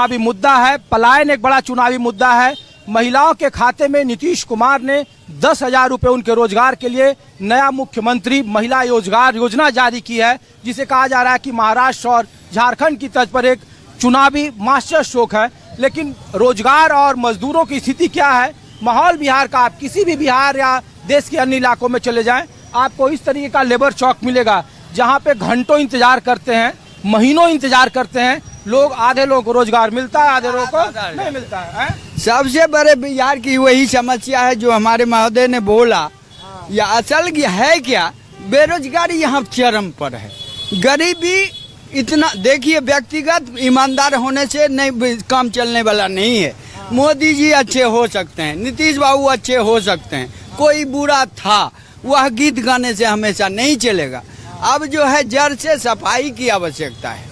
चुनावी मुद्दा है, पलायन एक बड़ा चुनावी मुद्दा है। महिलाओं के खाते में नीतीश कुमार ने 10,000 रुपए उनके रोजगार के लिए नया मुख्यमंत्री महिला रोजगार योजना जारी की है, जिसे कहा जा रहा है कि महाराष्ट्र और झारखंड की तर्ज पर एक चुनावी मास्टर स्ट्रोक है। लेकिन रोजगार और मजदूरों की स्थिति क्या है? माहौल बिहार का, आप किसी भी बिहार या देश के अन्य इलाकों में चले जाएं, आपको इस तरीके का लेबर चौक मिलेगा, जहां पे घंटों इंतजार करते हैं, महीनों इंतजार करते हैं लोग। आधे लोगों को रोजगार मिलता है, आधे लोगों को नहीं मिलता है। सबसे बड़े बिहार की वही समस्या है जो हमारे महोदय ने बोला। या असल है क्या, बेरोजगारी यहाँ चरम पर है। गरीबी इतना, देखिए, व्यक्तिगत ईमानदार होने से नहीं काम चलने वाला नहीं है। मोदी जी अच्छे हो सकते हैं, नीतीश बाबू अच्छे हो सकते हैं, कोई बुरा था वह गीत गाने से हमेशा नहीं चलेगा। अब जो है जड़ से सफाई की आवश्यकता है,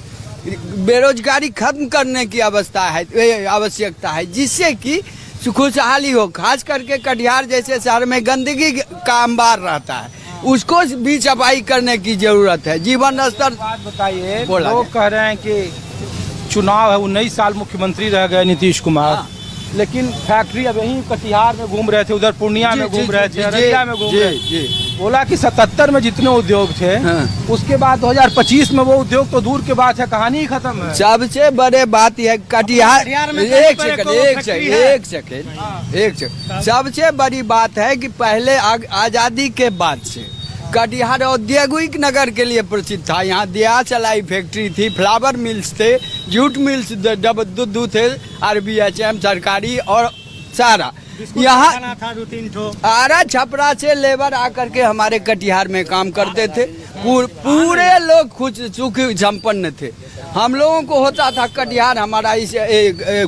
बेरोजगारी खत्म करने की आवश्यकता है, जिससे कि खुशहाली हो। खास करके कटिहार जैसे शहर में गंदगी का अंबार रहता है, उसको भी सफाई करने की जरूरत है। जीवन स्तर बात बताइए, लोग कह रहे हैं कि चुनाव है, 19 साल मुख्यमंत्री रह गए नीतीश कुमार, लेकिन फैक्ट्री अब यहीं कटिहार में घूम रहे थे, उधर पूर्णिया में घूम रहे थे, अररिया में घूम रहे थे। बोला कि 77 में जितने उद्योग थे, उसके बाद 2025 में वो उद्योग तो दूर के बात है, कहानी ही खत्म है। सबसे बड़े बात यह कटिहार, एक सेकंड, सबसे बड़ी बात है कि पहले आजादी के बाद से कटिहार औद्योगिक नगर के लिए प्रसिद्ध था। यहाँ दिया चलाई फैक्ट्री थी, फ्लावर मिल्स थे, जूट मिल्स, दूध थे, RBHM सरकारी, और सारा यहाँ आरा छपरा से लेबर आकर के हमारे कटिहार में काम करते थे। पूरे लोग खुश सुखी संपन्न थे। हम लोगों को होता था कटिहार हमारा इस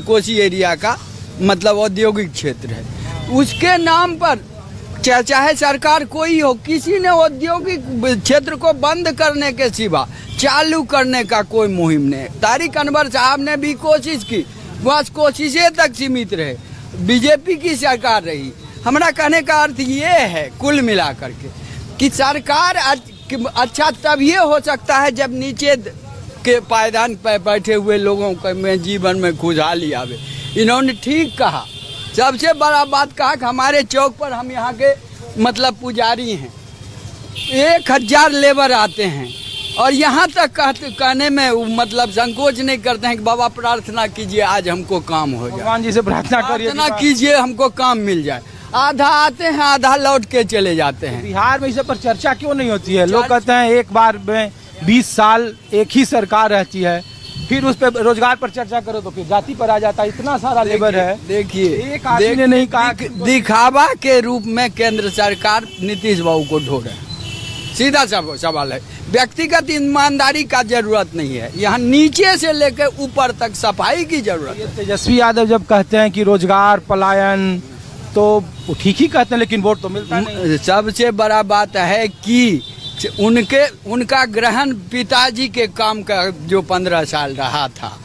कोसी एरिया का मतलब औद्योगिक क्षेत्र है, उसके नाम पर चाहे सरकार कोई हो, किसी ने औद्योगिक क्षेत्र को बंद करने के सिवा चालू करने का कोई मुहिम नहीं। तारिक अनवर साहब ने भी कोशिश की, बस कोशिशें तक सीमित रहे। बीजेपी की सरकार रही। हमारा कहने का अर्थ ये है कुल मिलाकर के कि सरकार अच्छा तभी हो सकता है जब नीचे के पायदान पर बैठे हुए लोगों के में जीवन में खुशहाली आवे। इन्होंने ठीक कहा। सबसे बड़ा बात कहा कि हमारे चौक पर हम यहाँ के मतलब पुजारी हैं, 1000 लेबर आते हैं और यहाँ तक कहने में मतलब संकोच नहीं करते हैं कि बाबा प्रार्थना कीजिए आज हमको काम हो जाए, भगवान जी से प्रार्थना कीजिए हमको काम मिल जाए। आधा आते हैं, आधा लौट के चले जाते हैं। बिहार में इस पर चर्चा क्यों नहीं होती है? लोग कहते हैं एक बार में 20 साल एक ही सरकार रहती है, फिर उस पर रोजगार पर चर्चा करो तो फिर जाति पर आ जाता है। इतना सारा लेबर है। देखिए, एक आदमी ने नहीं कहा। दिखावा के रूप में केंद्र सरकार नीतीश बाबू को ढो रहा है। सीधा सवाल है, व्यक्तिगत ईमानदारी का जरूरत नहीं है, यहाँ नीचे से लेकर ऊपर तक सफाई की जरूरत है। तेजस्वी यादव जब कहते हैं कि रोजगार पलायन, तो वो ठीक ही कहते हैं, लेकिन वोट तो मिलता नहीं। सबसे बड़ा बात है कि उनका ग्रहण पिताजी के काम का जो 15 साल रहा था,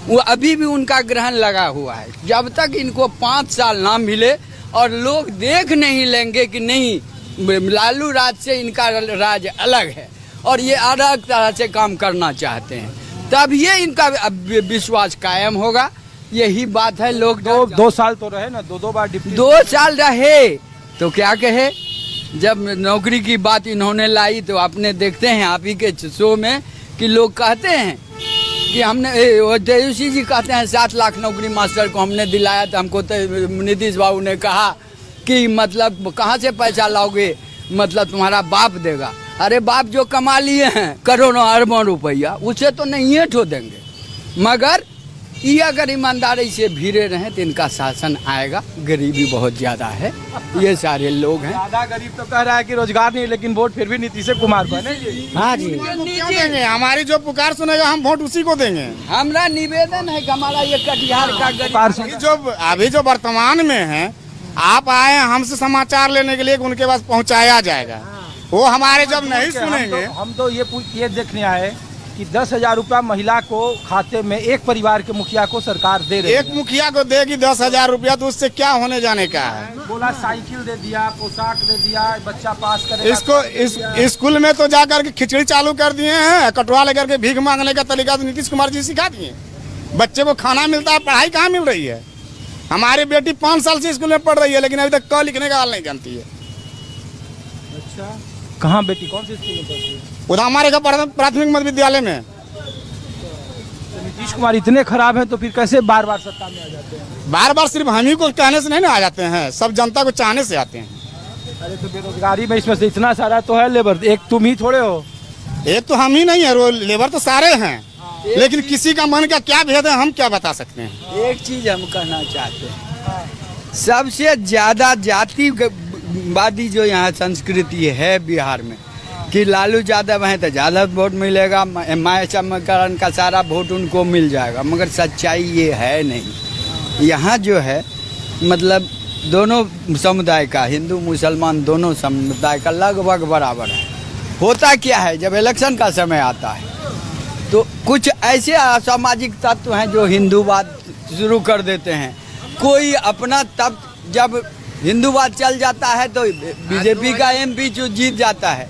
वो अभी भी उनका ग्रहण लगा हुआ है। जब तक इनको 5 साल ना मिले और लोग देख नहीं लेंगे कि नहीं लालू राज से इनका राज अलग है और ये अलग तरह से काम करना चाहते हैं, तब ये इनका विश्वास कायम होगा। यही बात है। लोग 2 साल तो रहे ना, 2 बार डिप्टी, 2 साल रहे तो क्या कहे। जब नौकरी की बात इन्होंने लाई तो आपने देखते हैं आप ही के शो में कि लोग कहते हैं कि हमने तेजस्वी जी कहते हैं 7 लाख नौकरी मास्टर को हमने दिलाया, तो हमको तो नीतीश बाबू ने कहा कि मतलब कहाँ से पैसा लाओगे, मतलब तुम्हारा बाप देगा। अरे बाप जो कमा लिए हैं करोड़ों अरबों रुपया, उसे तो नहीं है ठो देंगे, मगर ये अगर ईमानदारी से भीड़े रहें तो इनका शासन आएगा। गरीबी बहुत ज्यादा है, ये सारे लोग हैं। ज्यादा गरीब तो कह रहा है कि रोजगार नहीं, लेकिन वोट फिर भी नीतीश कुमार को है। हाँ जी, देंगे। हमारी जो पुकार सुनेगा हम वोट उसी को देंगे। हमारा निवेदन है कि हमारा ये कटिहार का जो अभी जो वर्तमान में है, आप आए हमसे समाचार लेने के लिए उनके पास पहुँचाया जाएगा। वो हमारे जब नहीं सुनेंगे, हम तो ये देखने आए कि 10,000 रुपया महिला को खाते में, एक परिवार के मुखिया को सरकार दे रही है। एक मुखिया को देगी 10,000 रुपया, तो उससे क्या होने जाने का है। बोला साइकिल दे दिया, पोशाक दे दिया, बच्चा पास करेगा। इसको स्कूल में तो जाकर के खिचड़ी चालू कर दिए हैं, कटवा लेकर के भीख मांगने का तरीका तो नीतीश कुमार जी सिखा दिए। बच्चे को खाना मिलता है, पढ़ाई कहाँ मिल रही है। हमारी बेटी 5 साल से स्कूल में पढ़ रही है, लेकिन अभी तक क लिखने का हाल नहीं जानती है। अच्छा, कहाँ बेटी कौन सी स्कूल में पढ़ती है? उधर हमारे का प्राथमिक मध्य विद्यालय में। तो नीतीश कुमार इतने खराब हैं तो फिर कैसे बार बार सत्ता में आ जाते हैं? बार बार सिर्फ हम ही को कहने से नहीं ना आ जाते हैं, सब जनता को चाहने से आते हैं। अरे तो बेरोजगारी में इसमें से इतना सारा तो है लेबर, एक तुम ही थोड़े हो। एक तो हम ही नहीं है, लेबर तो सारे हैं, लेकिन किसी का मन का क्या भेद है हम क्या बता सकते हैं। एक चीज हम कहना चाहते हैं, सबसे ज्यादा जातिवादी जो यहाँ संस्कृति है बिहार में, कि लालू यादव हैं तो ज़्यादा वोट मिलेगा, माया चमकरण का सारा वोट उनको मिल जाएगा, मगर सच्चाई ये है नहीं। यहाँ जो है मतलब दोनों समुदाय का, हिंदू मुसलमान दोनों समुदाय का लगभग बराबर है। होता क्या है, जब इलेक्शन का समय आता है तो कुछ ऐसे असामाजिक तत्व हैं जो हिंदूवाद शुरू कर देते हैं। कोई अपना, तब जब हिंदूवाद चल जाता है तो बीजेपी का एमपी जीत जाता है,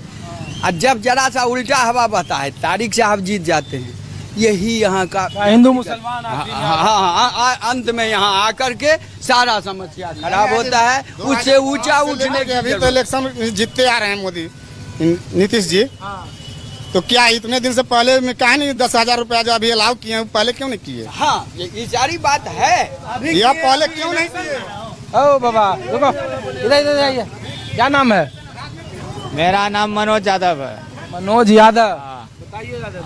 और जब जरा सा उल्टा हवा बहता है तारिक साहब जीत जाते हैं। यही यहाँ का हिंदू मुसलमान हाँ, अंत में यहाँ आकर के सारा समस्या खराब होता है। उससे ऊंचा उठने की अभी तो इलेक्शन जीतते आ रहे हैं मोदी नीतीश जी, तो क्या इतने दिन से पहले में कहा नहीं 10,000 रुपया जो अभी अलाउ किए हैं, पहले क्यों नहीं किए? हाँ, ये सारी बात है। अभी यह पहले क्यों नहीं किए? ओ बाबा रुको, इधर आइए। क्या नाम है? मेरा नाम मनोज यादव है। मनोज यादव।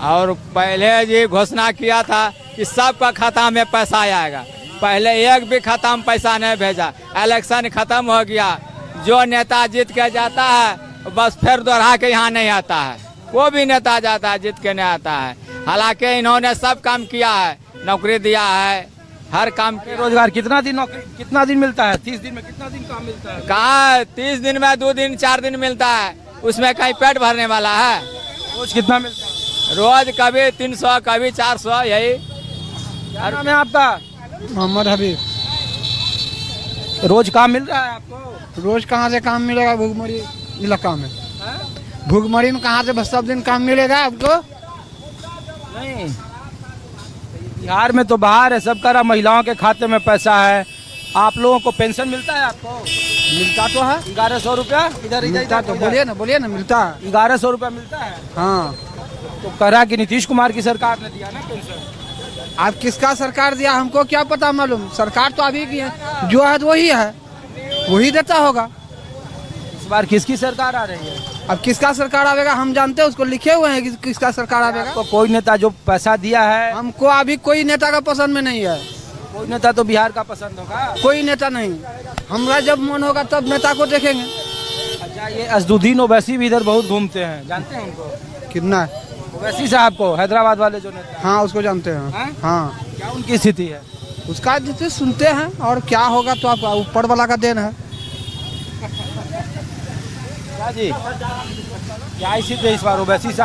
और पहले ये घोषणा किया था कि सबका खाता में पैसा आएगा, पहले एक भी खाता में पैसा नहीं भेजा। इलेक्शन खत्म हो गया, जो नेता जीत के जाता है बस फिर दोहरा के यहाँ नहीं आता है। वो भी नेता जाता है जीत के नहीं आता है। हालांकि इन्होंने सब काम किया है, नौकरी दिया है, हर काम के। रोजगार कितना दिन नौकरी कितना दिन मिलता है? 30 दिन में कितना दिन काम मिलता है? कहाँ 30 दिन में 2 दिन 4 दिन मिलता है, उसमें कहीं पेट भरने वाला है? रोज कितना मिलता है? रोज कभी 300 कभी 400, यही। क्या नाम है आपका? मोहम्मद हबीब। रोज काम मिल रहा है आपको? रोज कहाँ से काम मिलेगा? भुखमरी इलाका में, भुखमरी में कहाँ से बस सब दिन काम मिलेगा आपको? नहीं, बिहार में तो बाहर है सब करा, महिलाओं के खाते में पैसा है। आप लोगों को पेंशन मिलता है? आपको मिलता तो है 1100 रुपया। इधर मिलता तो बोलिए ना मिलता है। 1100 रुपया मिलता है। हाँ, तो करा कि नीतीश कुमार की सरकार ने दिया ना पेंशन। आप किसका सरकार दिया हमको क्या पता मालूम। सरकार तो अभी की है, जो है तो वही है, वही देता होगा। इस बार किसकी सरकार आ रही है? अब किसका सरकार आवेगा हम जानते हैं, उसको लिखे हुए हैं कि किसका सरकार आवेगा। तो कोई नेता जो पैसा दिया है, हमको अभी कोई नेता का पसंद में नहीं है। कोई नेता तो बिहार का पसंद होगा। कोई नेता नहीं, हमारा जब मन होगा तब नेता को देखेंगे। अच्छा, ये असदुद्दीन ओवैसी भी इधर बहुत घूमते हैं, जानते हैं उनको? कितना है? ओवैसी साहब को, हैदराबाद वाले जो नेता। हाँ, उसको जानते हैं। हैं? हाँ, क्या उनकी स्थिति है? उसका जिसे सुनते हैं, और क्या होगा तो आप ऊपर वाला का देन है। क्या जी, क्या स्थिति है इस बार ओवैसी साहब?